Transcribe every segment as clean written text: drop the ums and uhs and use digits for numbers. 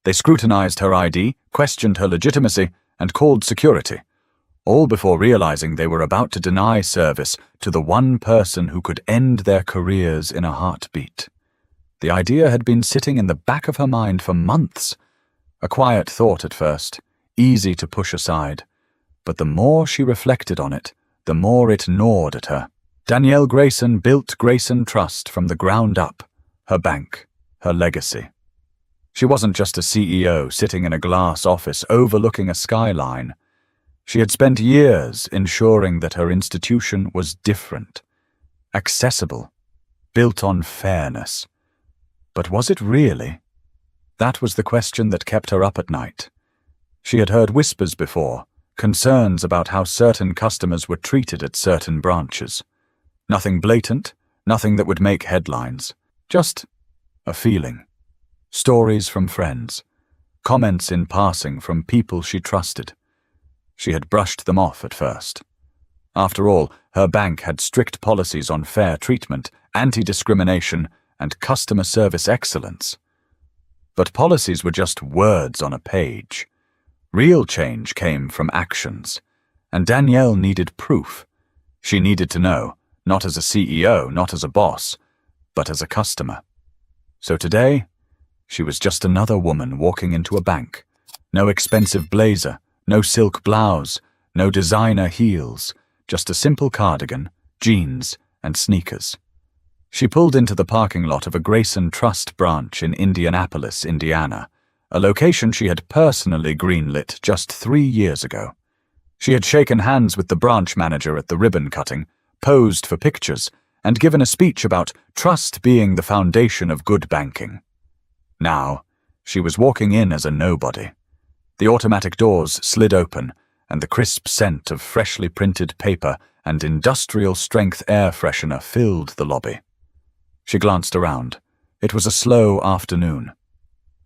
They scrutinized her ID, questioned her legitimacy, and called security, all before realizing they were about to deny service to the one person who could end their careers in a heartbeat. The idea had been sitting in the back of her mind for months. A quiet thought at first, easy to push aside. But the more she reflected on it, the more it gnawed at her. Danielle Grayson built Grayson Trust from the ground up, her bank, her legacy. She wasn't just a CEO sitting in a glass office overlooking a skyline. She had spent years ensuring that her institution was different, accessible, built on fairness. But was it really? That was the question that kept her up at night. She had heard whispers before, concerns about how certain customers were treated at certain branches. Nothing blatant, nothing that would make headlines. Just a feeling. Stories from friends. Comments in passing from people she trusted. She had brushed them off at first. After all, her bank had strict policies on fair treatment, anti-discrimination, and customer service excellence. But policies were just words on a page. Real change came from actions, and Danielle needed proof. She needed to know, not as a CEO, not as a boss, but as a customer. So today, she was just another woman walking into a bank. No expensive blazer, no silk blouse, no designer heels, just a simple cardigan, jeans, and sneakers. She pulled into the parking lot of a Grayson Trust branch in Indianapolis, Indiana, a location she had personally greenlit just 3 years ago. She had shaken hands with the branch manager at the ribbon cutting, posed for pictures, and given a speech about trust being the foundation of good banking. Now, she was walking in as a nobody. The automatic doors slid open, and the crisp scent of freshly printed paper and industrial-strength air freshener filled the lobby. She glanced around. It was a slow afternoon.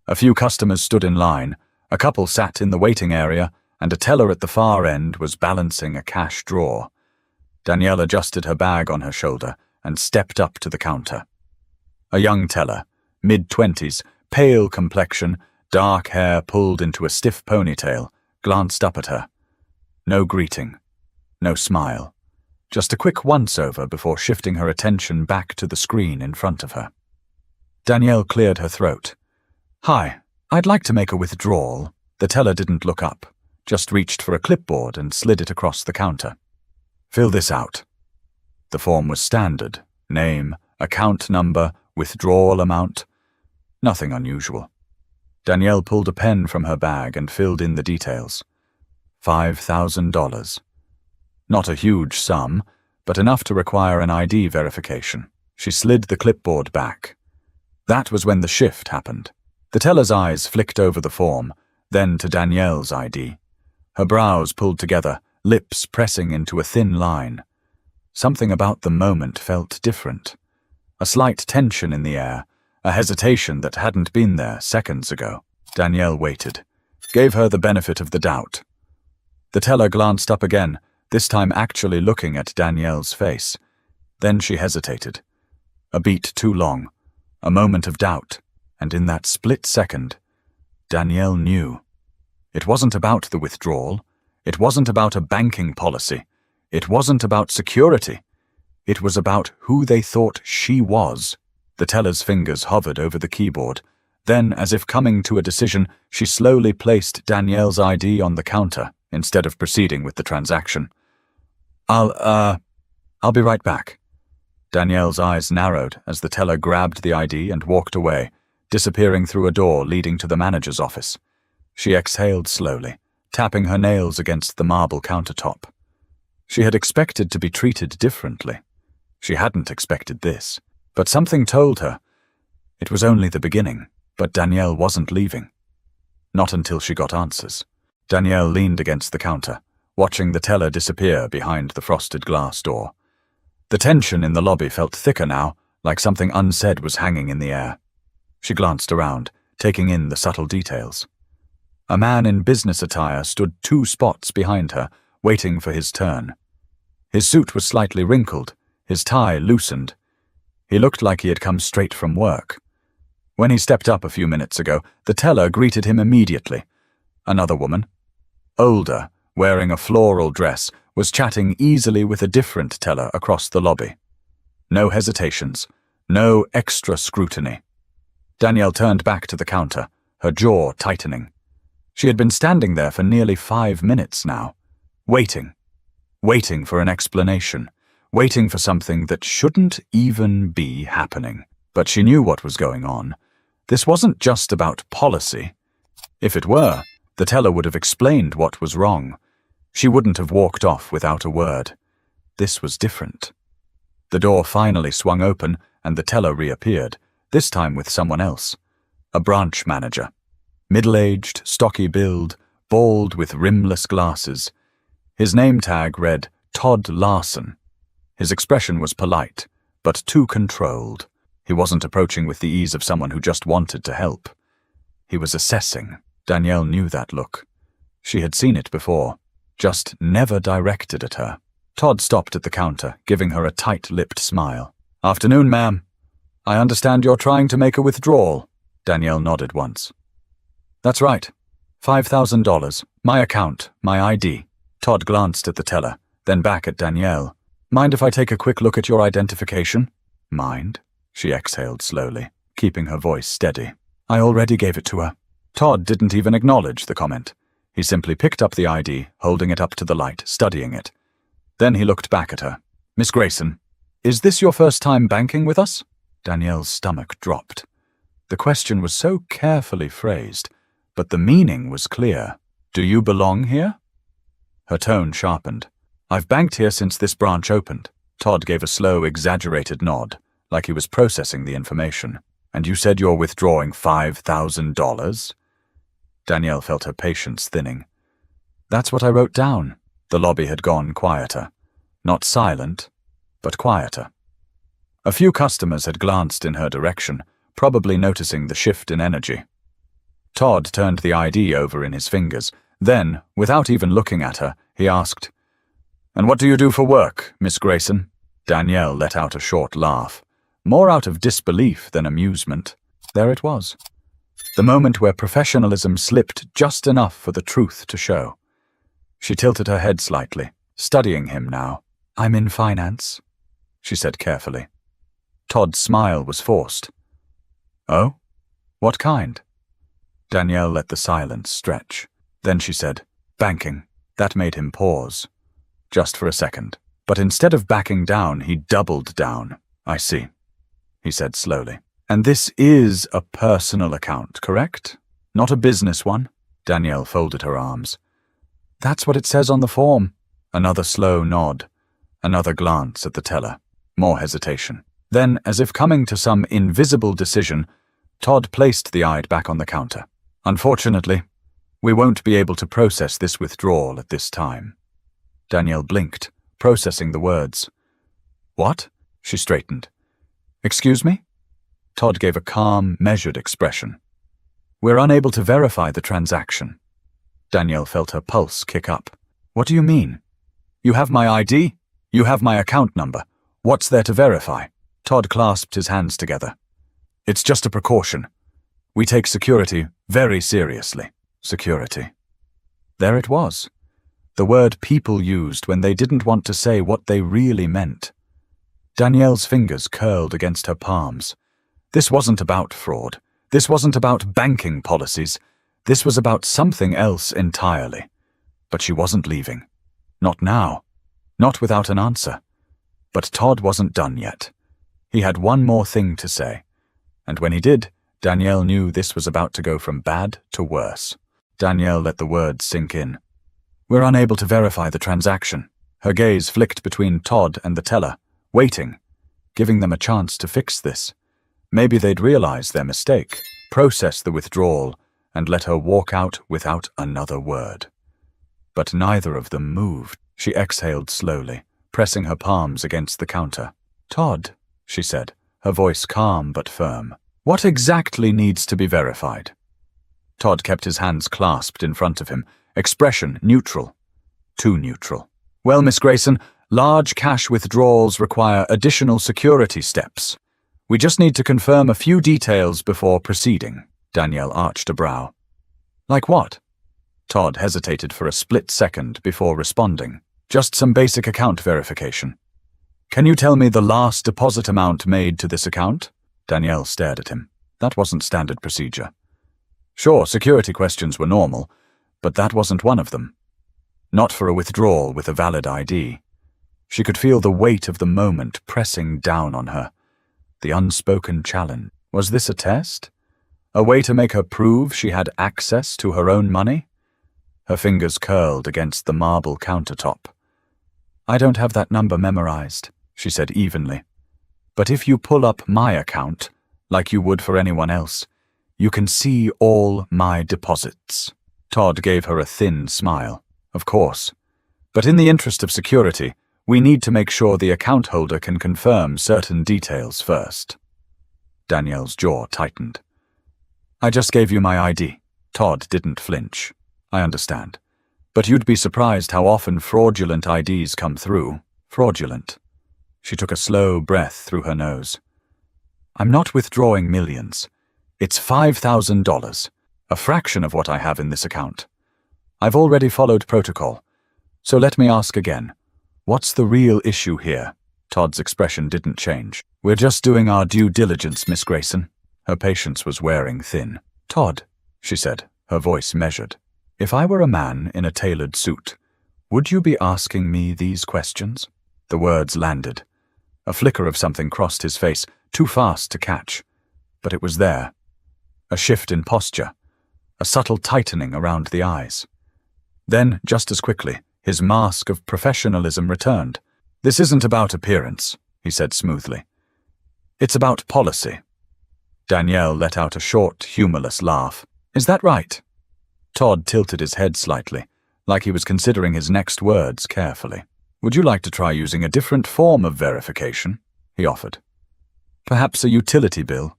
A few customers stood in line, a couple sat in the waiting area, and a teller at the far end was balancing a cash drawer. Danielle adjusted her bag on her shoulder and stepped up to the counter. A young teller, mid-20s, pale complexion, dark hair pulled into a stiff ponytail, glanced up at her. No greeting, no smile, just a quick once-over before shifting her attention back to the screen in front of her. Danielle cleared her throat. "Hi, I'd like to make a withdrawal." The teller didn't look up, just reached for a clipboard and slid it across the counter. "Fill this out." The form was standard: name, account number, withdrawal amount. Nothing unusual. Danielle pulled a pen from her bag and filled in the details. $5,000. Not a huge sum, but enough to require an ID verification. She slid the clipboard back. That was when the shift happened. The teller's eyes flicked over the form, then to Danielle's ID. Her brows pulled together, lips pressing into a thin line. Something about the moment felt different. A slight tension in the air, a hesitation that hadn't been there seconds ago. Danielle waited, gave her the benefit of the doubt. The teller glanced up again, this time actually looking at Danielle's face. Then she hesitated. A beat too long, a moment of doubt, and in that split second, Danielle knew. It wasn't about the withdrawal. It wasn't about a banking policy. It wasn't about security. It was about who they thought she was. The teller's fingers hovered over the keyboard. Then, as if coming to a decision, she slowly placed Danielle's ID on the counter instead of proceeding with the transaction. I'll be right back." Danielle's eyes narrowed as the teller grabbed the ID and walked away, disappearing through a door leading to the manager's office. She exhaled slowly, tapping her nails against the marble countertop. She had expected to be treated differently. She hadn't expected this, but something told her it was only the beginning. But Danielle wasn't leaving. Not until she got answers. Danielle leaned against the counter, watching the teller disappear behind the frosted glass door. The tension in the lobby felt thicker now, like something unsaid was hanging in the air. She glanced around, taking in the subtle details. A man in business attire stood 2 spots behind her, waiting for his turn. His suit was slightly wrinkled, his tie loosened. He looked like he had come straight from work. When he stepped up a few minutes ago, the teller greeted him immediately. Another woman, older, wearing a floral dress, was chatting easily with a different teller across the lobby. No hesitations, no extra scrutiny. Danielle turned back to the counter, her jaw tightening. She had been standing there for nearly 5 minutes now, waiting for an explanation, waiting for something that shouldn't even be happening. But she knew what was going on. This wasn't just about policy. If it were, the teller would have explained what was wrong. She wouldn't have walked off without a word. This was different. The door finally swung open and the teller reappeared, this time with someone else. A branch manager. Middle-aged, stocky build, bald with rimless glasses. His name tag read Todd Larson. His expression was polite, but too controlled. He wasn't approaching with the ease of someone who just wanted to help. He was assessing. Danielle knew that look. She had seen it before, just never directed at her. Todd stopped at the counter, giving her a tight-lipped smile. "Afternoon, ma'am. I understand you're trying to make a withdrawal." Danielle nodded once. "That's right. $5,000. My account, my ID." Todd glanced at the teller, then back at Danielle. "Mind if I take a quick look at your identification?" "Mind?" She exhaled slowly, keeping her voice steady. "I already gave it to her." Todd didn't even acknowledge the comment. He simply picked up the ID, holding it up to the light, studying it. Then he looked back at her. "Miss Grayson, is this your first time banking with us?" Danielle's stomach dropped. The question was so carefully phrased, but the meaning was clear. "Do you belong here?" Her tone sharpened. "I've banked here since this branch opened." Todd gave a slow, exaggerated nod, like he was processing the information. "And you said you're withdrawing $5,000? Danielle felt her patience thinning. "That's what I wrote down." The lobby had gone quieter. Not silent, but quieter. A few customers had glanced in her direction, probably noticing the shift in energy. Todd turned the ID over in his fingers. Then, without even looking at her, he asked, "And what do you do for work, Miss Grayson?" Danielle let out a short laugh, more out of disbelief than amusement. There it was. The moment where professionalism slipped just enough for the truth to show. She tilted her head slightly, studying him now. "I'm in finance," she said carefully. Todd's smile was forced. "Oh? What kind?" Danielle let the silence stretch. Then she said, "Banking." That made him pause. Just for a second. But instead of backing down, he doubled down. "I see," he said slowly. "And this is a personal account, correct? Not a business one?" Danielle folded her arms. "That's what it says on the form." Another slow nod. Another glance at the teller. More hesitation. Then, as if coming to some invisible decision, Todd placed the ID back on the counter. "Unfortunately, we won't be able to process this withdrawal at this time." Danielle blinked, processing the words. "What?" She straightened. "Excuse me?" Todd gave a calm, measured expression. "We're unable to verify the transaction." Danielle felt her pulse kick up. "What do you mean? You have my ID? You have my account number. What's there to verify?" Todd clasped his hands together. "It's just a precaution. We take security very seriously." Security. There it was. The word people used when they didn't want to say what they really meant. Danielle's fingers curled against her palms. This wasn't about fraud. This wasn't about banking policies. This was about something else entirely. But she wasn't leaving. Not now. Not without an answer. But Todd wasn't done yet. He had one more thing to say. And when he did, Danielle knew this was about to go from bad to worse. Danielle let the words sink in. "We're unable to verify the transaction." Her gaze flicked between Todd and the teller, waiting, giving them a chance to fix this. Maybe they'd realize their mistake, process the withdrawal, and let her walk out without another word. But neither of them moved. She exhaled slowly, pressing her palms against the counter. "Todd," she said, her voice calm but firm, "what exactly needs to be verified?" Todd kept his hands clasped in front of him, expression neutral. Too neutral. "Well, Miss Grayson, large cash withdrawals require additional security steps. We just need to confirm a few details before proceeding. Danielle arched a brow. Like what? Todd hesitated for a split second before responding. Just some basic account verification. Can you tell me the last deposit amount made to this account? Danielle stared at him. That wasn't standard procedure. Sure, security questions were normal, but that wasn't one of them. Not for a withdrawal with a valid ID. She could feel the weight of the moment pressing down on her. The unspoken challenge. Was this a test? A way to make her prove she had access to her own money? Her fingers curled against the marble countertop. I don't have that number memorized, she said evenly. But if you pull up my account, like you would for anyone else, you can see all my deposits. Todd gave her a thin smile. Of course. But in the interest of security, we need to make sure the account holder can confirm certain details first. Danielle's jaw tightened. I just gave you my ID. Todd didn't flinch. I understand. But you'd be surprised how often fraudulent IDs come through. Fraudulent. She took a slow breath through her nose. I'm not withdrawing millions. It's $5,000, a fraction of what I have in this account. I've already followed protocol. So let me ask again. What's the real issue here? Todd's expression didn't change. We're just doing our due diligence, Miss Grayson. Her patience was wearing thin. Todd, she said, her voice measured. If I were a man in a tailored suit, would you be asking me these questions? The words landed. A flicker of something crossed his face, too fast to catch. But it was there. A shift in posture. A subtle tightening around the eyes. Then, just as quickly, his mask of professionalism returned. This isn't about appearance, he said smoothly. It's about policy. Danielle let out a short, humorless laugh. Is that right? Todd tilted his head slightly, like he was considering his next words carefully. Would you like to try using a different form of verification? He offered. Perhaps a utility bill?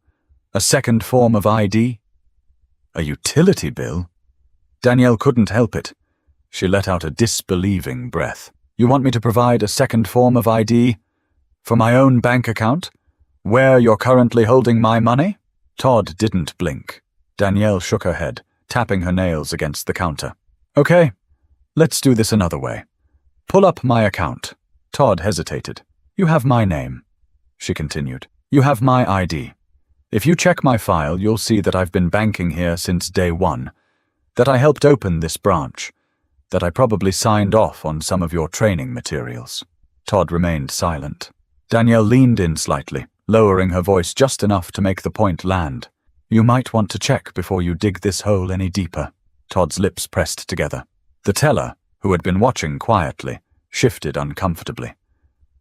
A second form of ID? A utility bill? Danielle couldn't help it. She let out a disbelieving breath. You want me to provide a second form of ID? For my own bank account? Where you're currently holding my money? Todd didn't blink. Danielle shook her head, tapping her nails against the counter. Okay, let's do this another way. Pull up my account. Todd hesitated. You have my name, she continued. You have my ID. If you check my file, you'll see that I've been banking here since day one, that I helped open this branch, that I probably signed off on some of your training materials. Todd remained silent. Danielle leaned in slightly, lowering her voice just enough to make the point land. You might want to check before you dig this hole any deeper. Todd's lips pressed together. The teller, who had been watching quietly, shifted uncomfortably.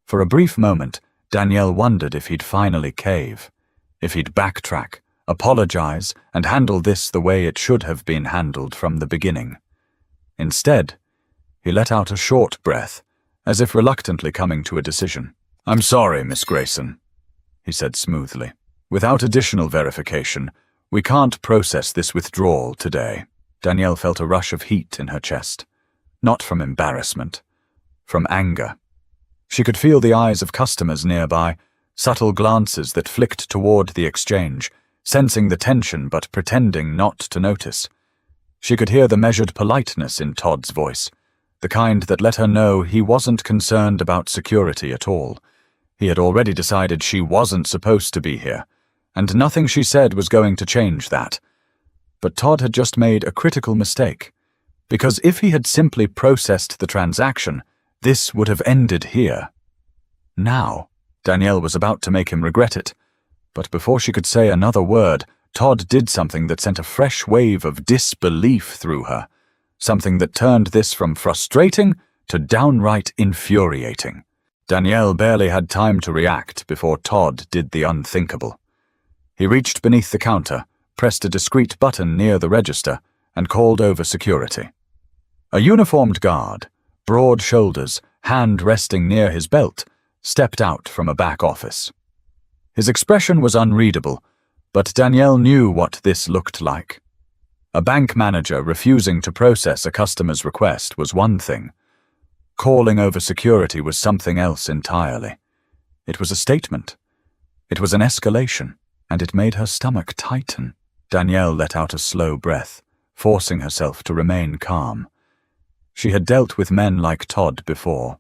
For a brief moment, Danielle wondered if he'd finally cave, if he'd backtrack, apologize, and handle this the way it should have been handled from the beginning. Instead, he let out a short breath, as if reluctantly coming to a decision. I'm sorry, Miss Grayson, he said smoothly. Without additional verification, we can't process this withdrawal today. Danielle felt a rush of heat in her chest. Not from embarrassment, from anger. She could feel the eyes of customers nearby, subtle glances that flicked toward the exchange, sensing the tension but pretending not to notice. She could hear the measured politeness in Todd's voice, the kind that let her know he wasn't concerned about security at all. He had already decided she wasn't supposed to be here, and nothing she said was going to change that. But Todd had just made a critical mistake, because if he had simply processed the transaction, this would have ended here. Now, Danielle was about to make him regret it, but before she could say another word, Todd did something that sent a fresh wave of disbelief through her, something that turned this from frustrating to downright infuriating. Danielle barely had time to react before Todd did the unthinkable. He reached beneath the counter, pressed a discreet button near the register, and called over security. A uniformed guard, broad shoulders, hand resting near his belt, stepped out from a back office. His expression was unreadable, but Danielle knew what this looked like. A bank manager refusing to process a customer's request was one thing. Calling over security was something else entirely. It was a statement. It was an escalation, and it made her stomach tighten. Danielle let out a slow breath, forcing herself to remain calm. She had dealt with men like Todd before.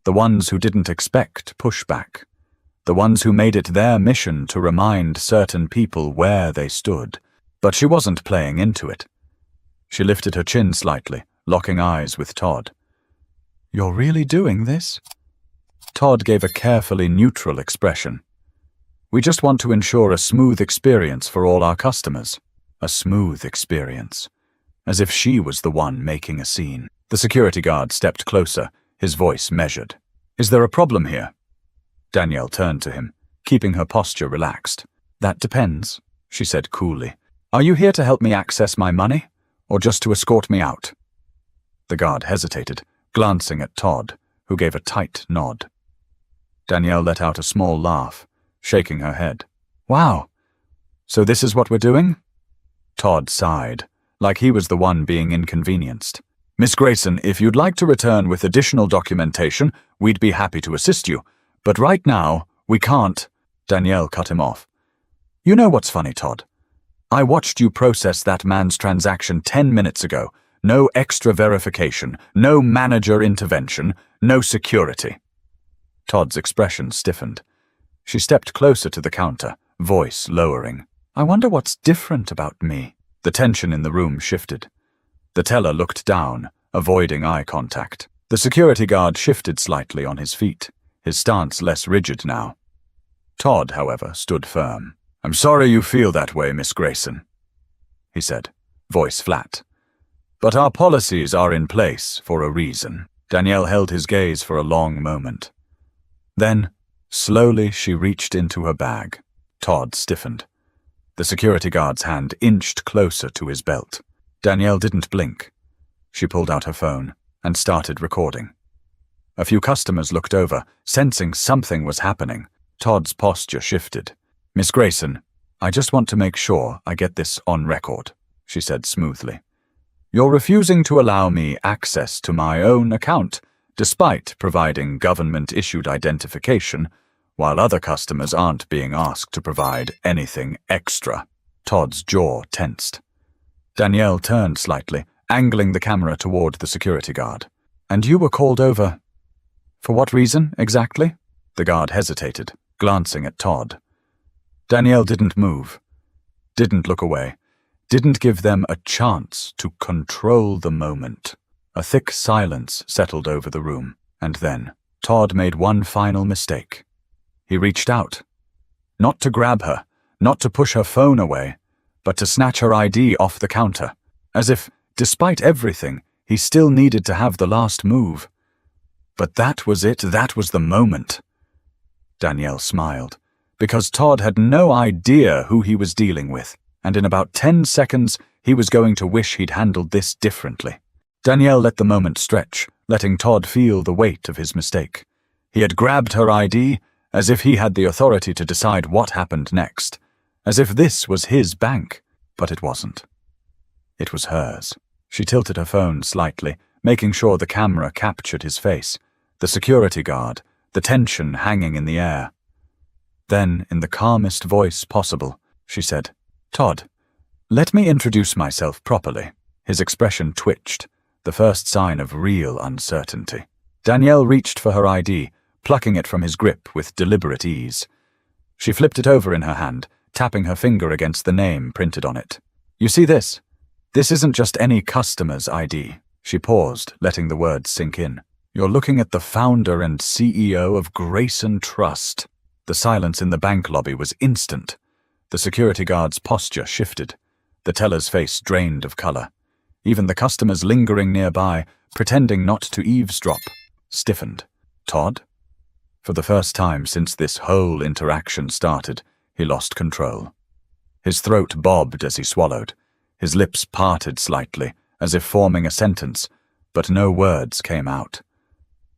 The ones who didn't expect pushback. The ones who made it their mission to remind certain people where they stood. But she wasn't playing into it. She lifted her chin slightly, locking eyes with Todd. "You're really doing this?" Todd gave a carefully neutral expression. "We just want to ensure a smooth experience for all our customers." A smooth experience. As if she was the one making a scene. The security guard stepped closer, his voice measured. "Is there a problem here?" Danielle turned to him, keeping her posture relaxed. "That depends," she said coolly. "Are you here to help me access my money, or just to escort me out?" The guard hesitated, glancing at Todd, who gave a tight nod. Danielle let out a small laugh, shaking her head. "Wow, so this is what we're doing?" Todd sighed, like he was the one being inconvenienced. "Miss Grayson, if you'd like to return with additional documentation, we'd be happy to assist you. But right now, we can't." Danielle cut him off. "You know what's funny, Todd? I watched you process that man's transaction 10 minutes ago. No extra verification, no manager intervention, no security." Todd's expression stiffened. She stepped closer to the counter, voice lowering. "I wonder what's different about me." The tension in the room shifted. The teller looked down, avoiding eye contact. The security guard shifted slightly on his feet, his stance less rigid now. Todd, however, stood firm. "I'm sorry you feel that way, Miss Grayson," he said, voice flat. "But our policies are in place for a reason." Danielle held his gaze for a long moment. Then, slowly, she reached into her bag. Todd stiffened. The security guard's hand inched closer to his belt. Danielle didn't blink. She pulled out her phone and started recording. A few customers looked over, sensing something was happening. Todd's posture shifted. "Miss Grayson, I just want to make sure I get this on record," she said smoothly. "You're refusing to allow me access to my own account, despite providing government-issued identification, while other customers aren't being asked to provide anything extra." Todd's jaw tensed. Danielle turned slightly, angling the camera toward the security guard. "And you were called over. For what reason, exactly?" The guard hesitated, glancing at Todd. Danielle didn't move, didn't look away, didn't give them a chance to control the moment. A thick silence settled over the room, and then Todd made one final mistake. He reached out. Not to grab her, not to push her phone away, but to snatch her ID off the counter, as if, despite everything, he still needed to have the last move. But that was it, that was the moment. Danielle smiled, because Todd had no idea who he was dealing with, and in about 10 seconds he was going to wish he'd handled this differently. Danielle let the moment stretch, letting Todd feel the weight of his mistake. He had grabbed her ID, as if he had the authority to decide what happened next, as if this was his bank, but it wasn't. It was hers. She tilted her phone slightly, making sure the camera captured his face, the security guard, the tension hanging in the air. Then, in the calmest voice possible, she said, "Todd, let me introduce myself properly." His expression twitched, the first sign of real uncertainty. Danielle reached for her ID, plucking it from his grip with deliberate ease. She flipped it over in her hand, tapping her finger against the name printed on it. "You see this? This isn't just any customer's ID." She paused, letting the words sink in. "You're looking at the founder and CEO of Grayson Trust." The silence in the bank lobby was instant. The security guard's posture shifted. The teller's face drained of color. Even the customers lingering nearby, pretending not to eavesdrop, stiffened. Todd? For the first time since this whole interaction started, he lost control. His throat bobbed as he swallowed. His lips parted slightly, as if forming a sentence, but no words came out.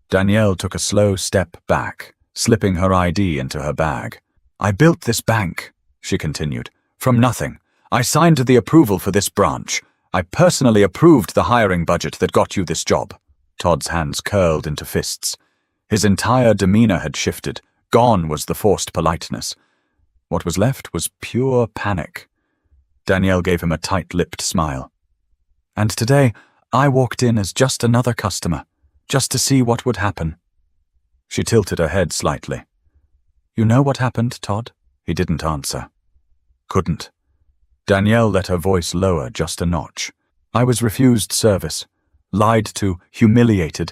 Danielle took a slow step back, slipping her ID into her bag. "I built this bank," she continued, "from nothing. I signed the approval for this branch. I personally approved the hiring budget that got you this job." Todd's hands curled into fists. His entire demeanor had shifted. Gone was the forced politeness. What was left was pure panic. Danielle gave him a tight-lipped smile. And today, I walked in as just another customer, just to see what would happen. She tilted her head slightly. You know what happened, Todd? He didn't answer. Couldn't. Danielle let her voice lower just a notch. I was refused service, lied to, humiliated,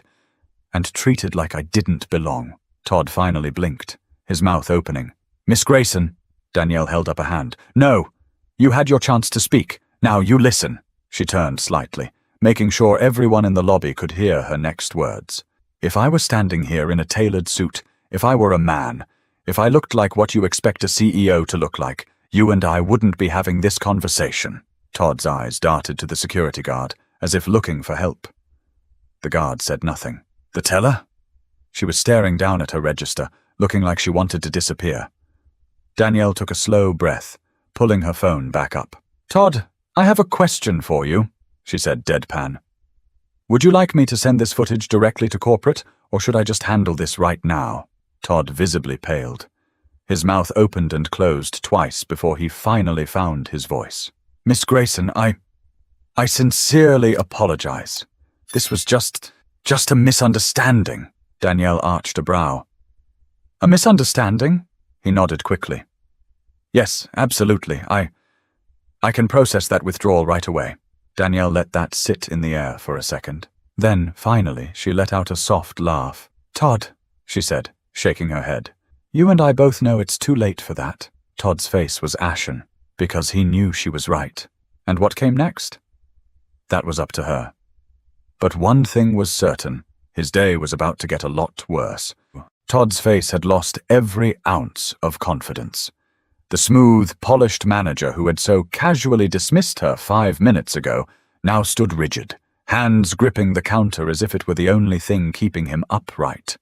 and treated like I didn't belong. Todd finally blinked, his mouth opening. Miss Grayson, Danielle held up a hand. No, you had your chance to speak. Now you listen. She turned slightly, making sure everyone in the lobby could hear her next words. If I were standing here in a tailored suit, if I were a man, if I looked like what you expect a CEO to look like, you and I wouldn't be having this conversation. Todd's eyes darted to the security guard, as if looking for help. The guard said nothing. The teller? She was staring down at her register, looking like she wanted to disappear. Danielle took a slow breath, pulling her phone back up. Todd, I have a question for you, she said deadpan. Would you like me to send this footage directly to corporate, or should I just handle this right now? Todd visibly paled. His mouth opened and closed twice before he finally found his voice. Miss Grayson, I sincerely apologize. This was just a misunderstanding. Danielle arched a brow. A misunderstanding? He nodded quickly. Yes, absolutely. I can process that withdrawal right away. Danielle let that sit in the air for a second. Then, finally, she let out a soft laugh. Todd, she said, shaking her head. You and I both know it's too late for that. Todd's face was ashen, because he knew she was right. And what came next? That was up to her. But one thing was certain. His day was about to get a lot worse. Todd's face had lost every ounce of confidence. The smooth, polished manager who had so casually dismissed her 5 minutes ago now stood rigid, hands gripping the counter as if it were the only thing keeping him upright.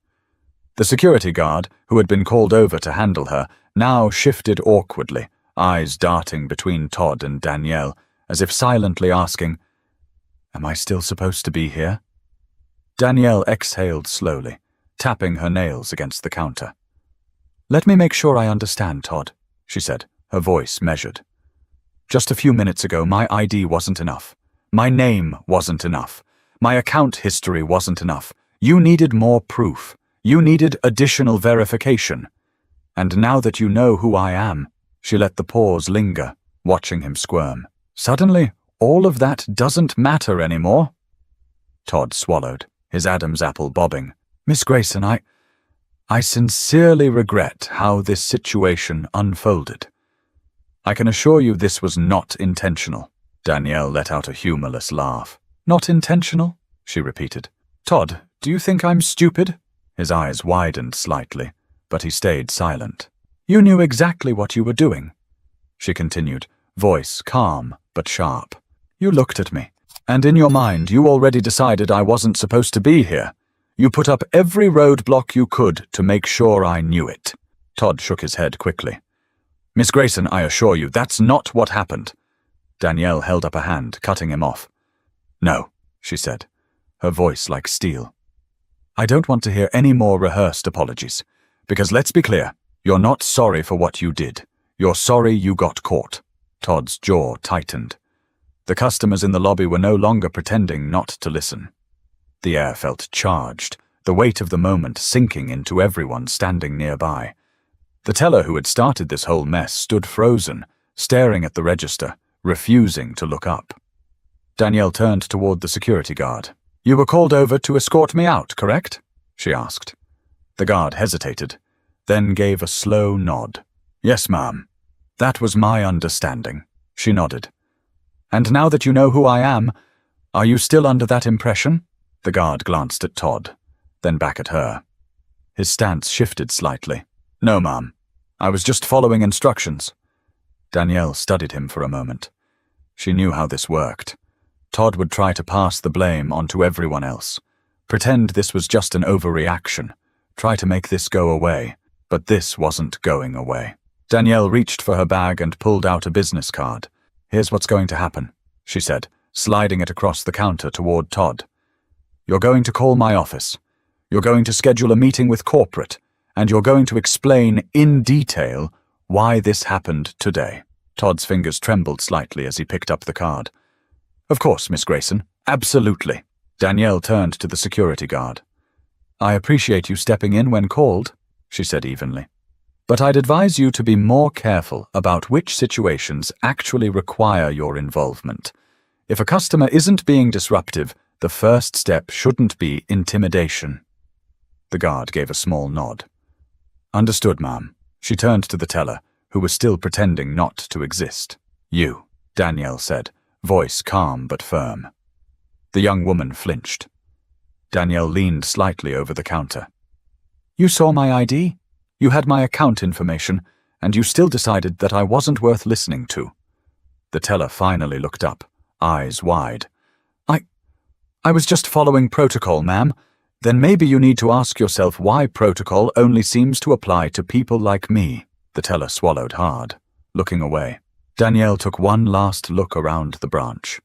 The security guard, who had been called over to handle her, now shifted awkwardly, eyes darting between Todd and Danielle, as if silently asking, Am I still supposed to be here? Danielle exhaled slowly, tapping her nails against the counter. Let me make sure I understand, Todd, she said, her voice measured. Just a few minutes ago, my ID wasn't enough. My name wasn't enough. My account history wasn't enough. You needed more proof. You needed additional verification. And now that you know who I am, she let the pause linger, watching him squirm. Suddenly, all of that doesn't matter anymore. Todd swallowed, his Adam's apple bobbing. Miss Grayson, I sincerely regret how this situation unfolded. I can assure you this was not intentional. Danielle let out a humorless laugh. Not intentional? She repeated. Todd, do you think I'm stupid? His eyes widened slightly, but he stayed silent. You knew exactly what you were doing, she continued, voice calm but sharp. You looked at me, and in your mind you already decided I wasn't supposed to be here. You put up every roadblock you could to make sure I knew it. Todd shook his head quickly. Miss Grayson, I assure you, that's not what happened. Danielle held up a hand, cutting him off. No, she said, her voice like steel. I don't want to hear any more rehearsed apologies, because let's be clear, you're not sorry for what you did. You're sorry you got caught. Todd's jaw tightened. The customers in the lobby were no longer pretending not to listen. The air felt charged, the weight of the moment sinking into everyone standing nearby. The teller who had started this whole mess stood frozen, staring at the register, refusing to look up. Danielle turned toward the security guard. You were called over to escort me out, correct? She asked. The guard hesitated, then gave a slow nod. Yes, ma'am. That was my understanding. She nodded. And now that you know who I am, are you still under that impression? The guard glanced at Todd, then back at her. His stance shifted slightly. No, ma'am. I was just following instructions. Danielle studied him for a moment. She knew how this worked. Todd would try to pass the blame onto everyone else, pretend this was just an overreaction, try to make this go away, but this wasn't going away. Danielle reached for her bag and pulled out a business card. Here's what's going to happen, she said, sliding it across the counter toward Todd. You're going to call my office. You're going to schedule a meeting with corporate, and you're going to explain in detail why this happened today. Todd's fingers trembled slightly as he picked up the card. Of course, Miss Grayson. Absolutely. Danielle turned to the security guard. I appreciate you stepping in when called, she said evenly. But I'd advise you to be more careful about which situations actually require your involvement. If a customer isn't being disruptive, the first step shouldn't be intimidation. The guard gave a small nod. Understood, ma'am. She turned to the teller, who was still pretending not to exist. You, Danielle said, voice calm but firm. The young woman flinched. Danielle leaned slightly over the counter. You saw my ID? You had my account information, and you still decided that I wasn't worth listening to. The teller finally looked up, eyes wide. I was just following protocol, ma'am. Then maybe you need to ask yourself why protocol only seems to apply to people like me. The teller swallowed hard, looking away. Danielle took one last look around the branch.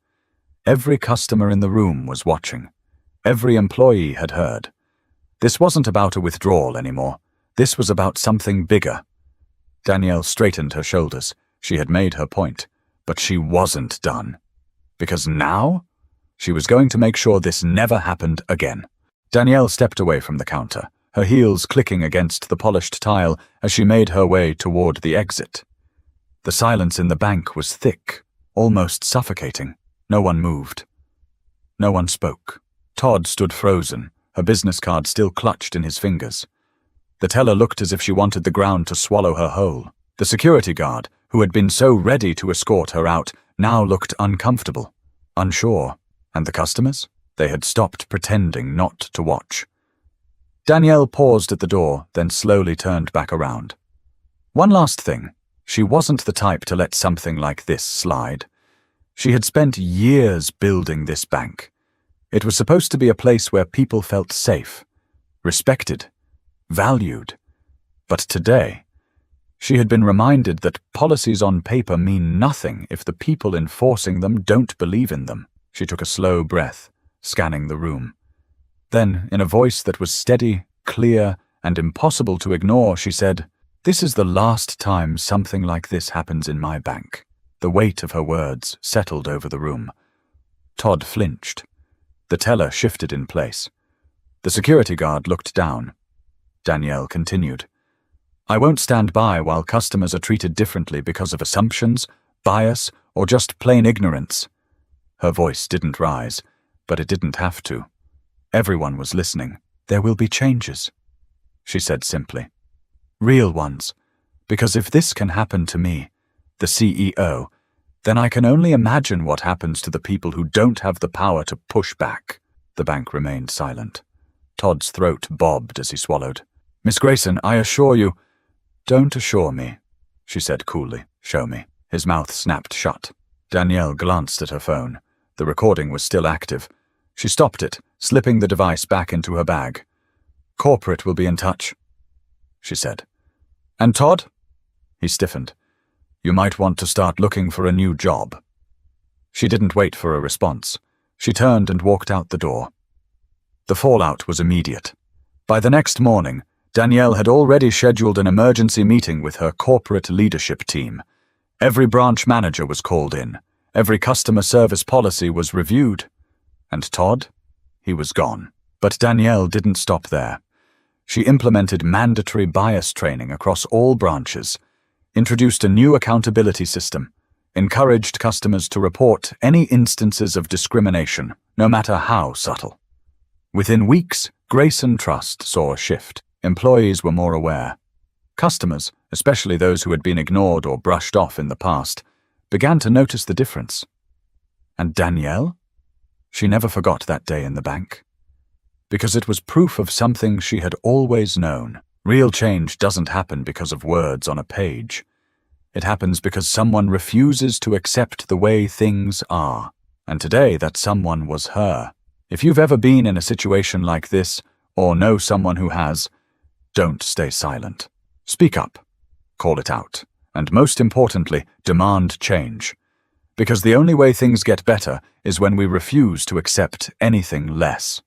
Every customer in the room was watching. Every employee had heard. This wasn't about a withdrawal anymore. This was about something bigger. Danielle straightened her shoulders. She had made her point, but she wasn't done. Because now, she was going to make sure this never happened again. Danielle stepped away from the counter, her heels clicking against the polished tile as she made her way toward the exit. The silence in the bank was thick, almost suffocating. No one moved. No one spoke. Todd stood frozen, her business card still clutched in his fingers. The teller looked as if she wanted the ground to swallow her whole. The security guard, who had been so ready to escort her out, now looked uncomfortable, unsure. And the customers? They had stopped pretending not to watch. Danielle paused at the door, then slowly turned back around. One last thing. She wasn't the type to let something like this slide. She had spent years building this bank. It was supposed to be a place where people felt safe, respected, valued. But today, she had been reminded that policies on paper mean nothing if the people enforcing them don't believe in them. She took a slow breath, scanning the room. Then, in a voice that was steady, clear, and impossible to ignore, she said, "This is the last time something like this happens in my bank." The weight of her words settled over the room. Todd flinched. The teller shifted in place. The security guard looked down. Danielle continued, "I won't stand by while customers are treated differently because of assumptions, bias, or just plain ignorance." Her voice didn't rise, but it didn't have to. Everyone was listening. "There will be changes," she said simply. "Real ones. Because if this can happen to me, the CEO, then I can only imagine what happens to the people who don't have the power to push back." The bank remained silent. Todd's throat bobbed as he swallowed. "Miss Grayson, I assure you—" "Don't assure me," she said coolly. "Show me." His mouth snapped shut. Danielle glanced at her phone. The recording was still active. She stopped it, slipping the device back into her bag. "Corporate will be in touch," she said. "And Todd?" He stiffened. "You might want to start looking for a new job." She didn't wait for a response. She turned and walked out the door. The fallout was immediate. By the next morning, Danielle had already scheduled an emergency meeting with her corporate leadership team. Every branch manager was called in. Every customer service policy was reviewed. And Todd? He was gone. But Danielle didn't stop there. She implemented mandatory bias training across all branches, introduced a new accountability system, encouraged customers to report any instances of discrimination, no matter how subtle. Within weeks, Grayson Trust saw a shift. Employees were more aware. Customers, especially those who had been ignored or brushed off in the past, began to notice the difference. And Danielle? She never forgot that day in the bank. Because it was proof of something she had always known. Real change doesn't happen because of words on a page. It happens because someone refuses to accept the way things are. And today that someone was her. If you've ever been in a situation like this, or know someone who has, don't stay silent. Speak up. Call it out. And most importantly, demand change. Because the only way things get better is when we refuse to accept anything less.